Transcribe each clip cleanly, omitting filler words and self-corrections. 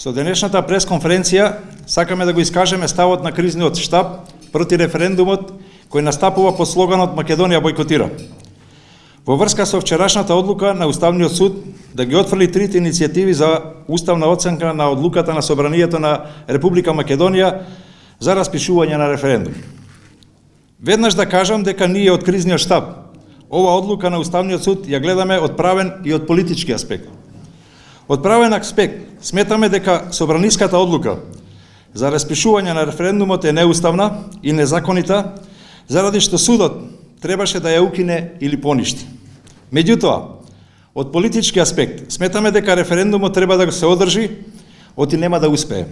Со денешната пресконференција сакаме да го искажеме ставот на кризниот штаб проти референдумот кој настапува под слоганот Македонија бойкотира. Во врска со вчерашната одлука на Уставниот суд да ги отфрли трите иницијативи за уставна оценка на одлуката на Собранието на Република Македонија за распишување на референдум. Веднаш да кажам дека ние од кризниот штаб ова одлука на Уставниот суд ја гледаме од правен и од политички аспект. Од правен аспект сметаме дека собраниската одлука за распишување на референдумот е неуставна и незаконита, заради што судот требаше да ја укине или поништи. Меѓутоа, од политички аспект сметаме дека референдумот треба да се одржи, оти нема да успее.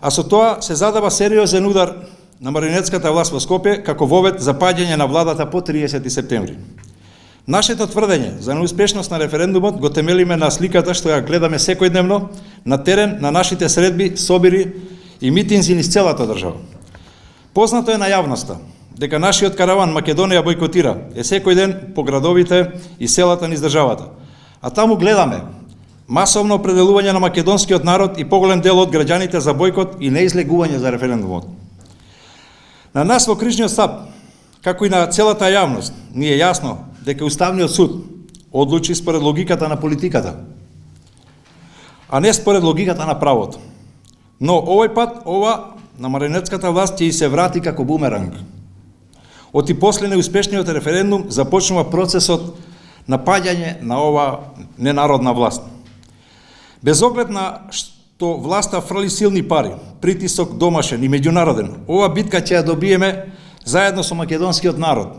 А со тоа се задава сериозен удар на марионетската власт во Скопје како вовед за паѓање на владата по 30 септември. Нашето тврдење за неуспешност на референдумот го темелиме на сликата што ја гледаме секојдневно на терен на нашите средби, собири и митинзи низ целата држава. Познато е на јавноста дека нашиот караван Македонија бойкотира е секој ден по градовите и селата низ државата. А таму гледаме масовно определување на македонскиот народ и поголем дел од граѓаните за бойкот и неизлегување за референдумот. На нас во крижниот штаб, како и на целата јавност, ни е јасно дека Уставниот суд одлучи според логиката на политиката, а не според логиката на правото. Но овој пат ова на марионетската власт ќе и се врати како бумеранг. Оти после неуспешниот референдум започнува процесот на паѓање на ова ненародна власт. Без оглед на што власта фрли силни пари, притисок домашен и меѓународен, ова битка ќе ја добиеме заедно со македонскиот народ.